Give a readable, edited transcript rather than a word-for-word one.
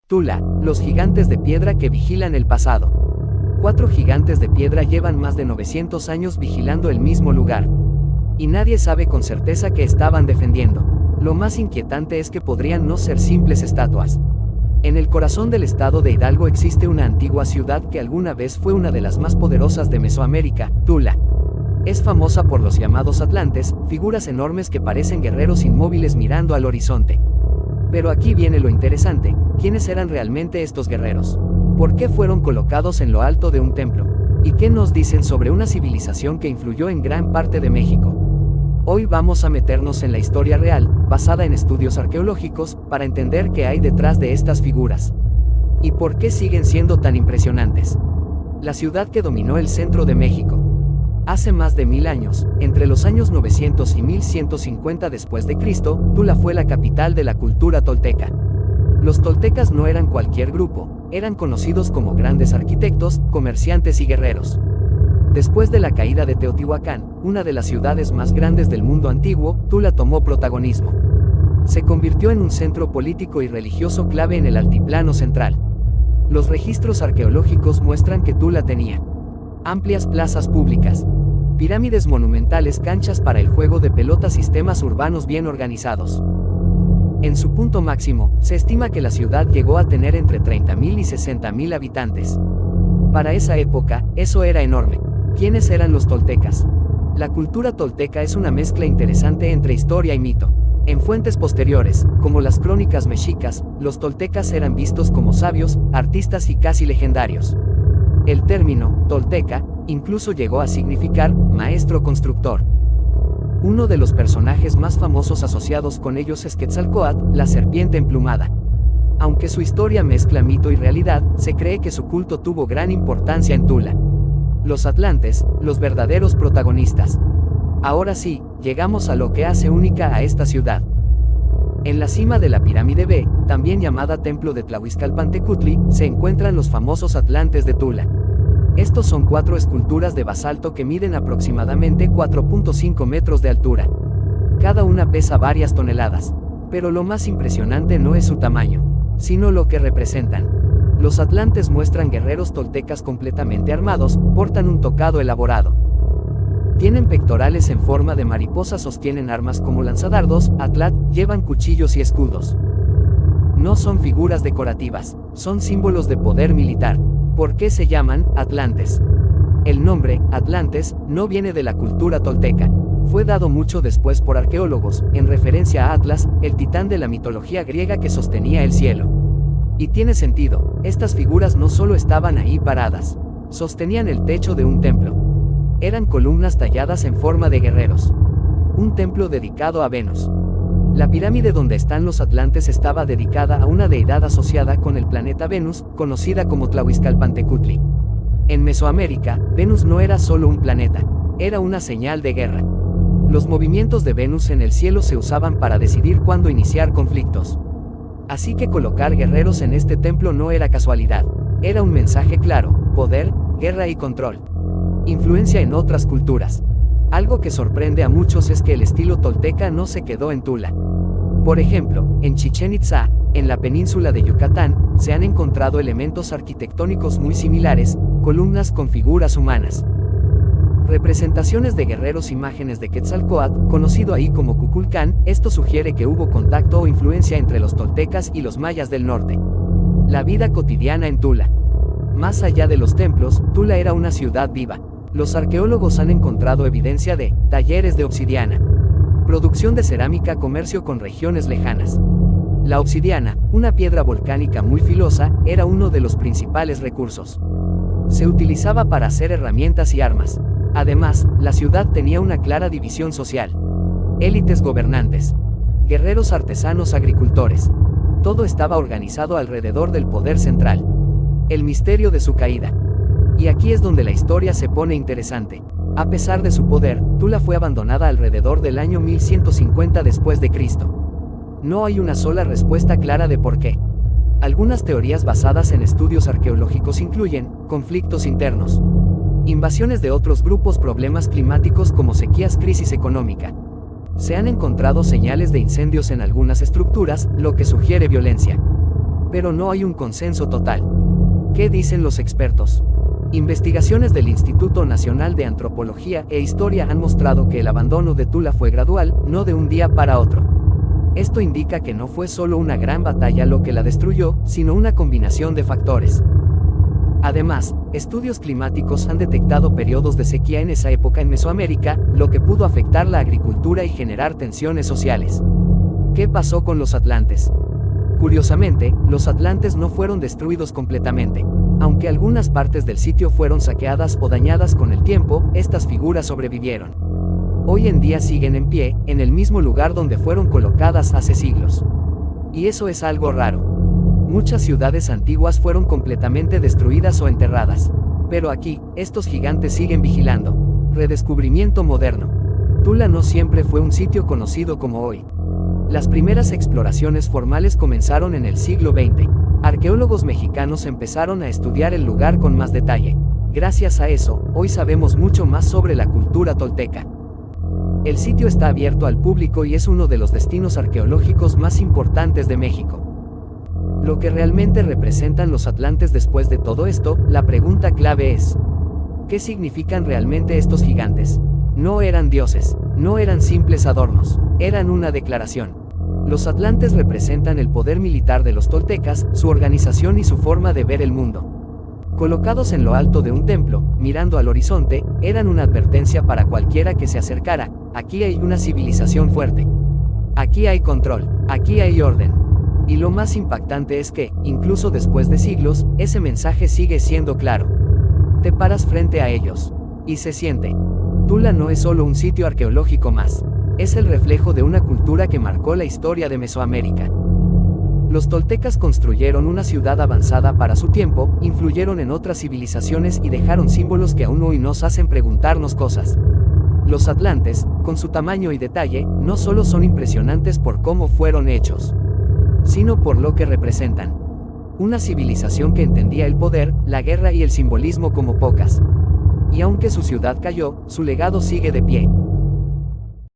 Tula, los gigantes de piedra que vigilan el pasado. 4 gigantes de piedra llevan más de 900 años vigilando el mismo lugar. Y nadie sabe con certeza qué estaban defendiendo. Lo más inquietante es que podrían no ser simples estatuas. En el corazón del estado de Hidalgo existe una antigua ciudad que alguna vez fue una de las más poderosas de Mesoamérica, Tula. Es famosa por los llamados atlantes, figuras enormes que parecen guerreros inmóviles mirando al horizonte. Pero aquí viene lo interesante, ¿quiénes eran realmente estos guerreros? ¿Por qué fueron colocados en lo alto de un templo? ¿Y qué nos dicen sobre una civilización que influyó en gran parte de México? Hoy vamos a meternos en la historia real, basada en estudios arqueológicos, para entender qué hay detrás de estas figuras. ¿Y por qué siguen siendo tan impresionantes? La ciudad que dominó el centro de México. Hace más de 1000 años, entre los años 900 y 1150 después de Cristo, Tula fue la capital de la cultura tolteca. Los toltecas no eran cualquier grupo, eran conocidos como grandes arquitectos, comerciantes y guerreros. Después de la caída de Teotihuacán, una de las ciudades más grandes del mundo antiguo, Tula tomó protagonismo. Se convirtió en un centro político y religioso clave en el altiplano central. Los registros arqueológicos muestran que Tula tenía amplias plazas públicas, pirámides monumentales, canchas para el juego de pelota, sistemas urbanos bien organizados. En su punto máximo, se estima que la ciudad llegó a tener entre 30.000 y 60.000 habitantes. Para esa época, eso era enorme. ¿Quiénes eran los toltecas? La cultura tolteca es una mezcla interesante entre historia y mito. En fuentes posteriores, como las crónicas mexicas, los toltecas eran vistos como sabios, artistas y casi legendarios. El término, tolteca, incluso llegó a significar, maestro constructor. Uno de los personajes más famosos asociados con ellos es Quetzalcóatl, la serpiente emplumada. Aunque su historia mezcla mito y realidad, se cree que su culto tuvo gran importancia en Tula. Los atlantes, los verdaderos protagonistas. Ahora sí, llegamos a lo que hace única a esta ciudad. En la cima de la pirámide B, también llamada Templo de Tlahuizcalpantecutli, se encuentran los famosos atlantes de Tula. Estos son 4 esculturas de basalto que miden aproximadamente 4.5 metros de altura. Cada una pesa varias toneladas. Pero lo más impresionante no es su tamaño, sino lo que representan. Los atlantes muestran guerreros toltecas completamente armados, portan un tocado elaborado. Tienen pectorales en forma de mariposa, sostienen armas como lanzadardos, atlat, llevan cuchillos y escudos. No son figuras decorativas, son símbolos de poder militar. ¿Por qué se llaman atlantes? El nombre, Atlantes, no viene de la cultura tolteca. Fue dado mucho después por arqueólogos, en referencia a Atlas, el titán de la mitología griega que sostenía el cielo. Y tiene sentido, estas figuras no solo estaban ahí paradas, sostenían el techo de un templo. Eran columnas talladas en forma de guerreros. Un templo dedicado a Venus. La pirámide donde están los atlantes estaba dedicada a una deidad asociada con el planeta Venus, conocida como Tlahuizcalpantecutli. En Mesoamérica, Venus no era solo un planeta, era una señal de guerra. Los movimientos de Venus en el cielo se usaban para decidir cuándo iniciar conflictos. Así que colocar guerreros en este templo no era casualidad, era un mensaje claro: poder, guerra y control. Influencia en otras culturas. Algo que sorprende a muchos es que el estilo tolteca no se quedó en Tula. Por ejemplo, en Chichén Itzá, en la península de Yucatán, se han encontrado elementos arquitectónicos muy similares, columnas con figuras humanas. Representaciones de guerreros, imágenes de Quetzalcóatl, conocido ahí como Kukulcán. Esto sugiere que hubo contacto o influencia entre los toltecas y los mayas del norte. La vida cotidiana en Tula. Más allá de los templos, Tula era una ciudad viva. Los arqueólogos han encontrado evidencia de talleres de obsidiana, producción de cerámica, comercio con regiones lejanas. La obsidiana, una piedra volcánica muy filosa, era uno de los principales recursos. Se utilizaba para hacer herramientas y armas. Además, la ciudad tenía una clara división social. Élites gobernantes, guerreros, artesanos, agricultores. Todo estaba organizado alrededor del poder central. El misterio de su caída. Y aquí es donde la historia se pone interesante. A pesar de su poder, Tula fue abandonada alrededor del año 1150 después de Cristo. No hay una sola respuesta clara de por qué. Algunas teorías basadas en estudios arqueológicos incluyen conflictos internos, invasiones de otros grupos, problemas climáticos como sequías, crisis económica. Se han encontrado señales de incendios en algunas estructuras, lo que sugiere violencia. Pero no hay un consenso total. ¿Qué dicen los expertos? Investigaciones del Instituto Nacional de Antropología e Historia han mostrado que el abandono de Tula fue gradual, no de un día para otro. Esto indica que no fue solo una gran batalla lo que la destruyó, sino una combinación de factores. Además, estudios climáticos han detectado periodos de sequía en esa época en Mesoamérica, lo que pudo afectar la agricultura y generar tensiones sociales. ¿Qué pasó con los atlantes? Curiosamente, los atlantes no fueron destruidos completamente. Aunque algunas partes del sitio fueron saqueadas o dañadas con el tiempo, estas figuras sobrevivieron. Hoy en día siguen en pie, en el mismo lugar donde fueron colocadas hace siglos. Y eso es algo raro. Muchas ciudades antiguas fueron completamente destruidas o enterradas. Pero aquí, estos gigantes siguen vigilando. Redescubrimiento moderno. Tula no siempre fue un sitio conocido como hoy. Las primeras exploraciones formales comenzaron en el siglo XX. Arqueólogos mexicanos empezaron a estudiar el lugar con más detalle. Gracias a eso, hoy sabemos mucho más sobre la cultura tolteca. El sitio está abierto al público y es uno de los destinos arqueológicos más importantes de México. Lo que realmente representan los atlantes después de todo esto, la pregunta clave es: ¿qué significan realmente estos gigantes? No eran dioses, no eran simples adornos, eran una declaración. Los atlantes representan el poder militar de los toltecas, su organización y su forma de ver el mundo. Colocados en lo alto de un templo, mirando al horizonte, eran una advertencia para cualquiera que se acercara: aquí hay una civilización fuerte. Aquí hay control, aquí hay orden. Y lo más impactante es que, incluso después de siglos, ese mensaje sigue siendo claro. Te paras frente a ellos. Y se siente. Tula no es solo un sitio arqueológico más. Es el reflejo de una cultura que marcó la historia de Mesoamérica. Los toltecas construyeron una ciudad avanzada para su tiempo, influyeron en otras civilizaciones y dejaron símbolos que aún hoy nos hacen preguntarnos cosas. Los atlantes, con su tamaño y detalle, no solo son impresionantes por cómo fueron hechos, sino por lo que representan. Una civilización que entendía el poder, la guerra y el simbolismo como pocas. Y aunque su ciudad cayó, su legado sigue de pie.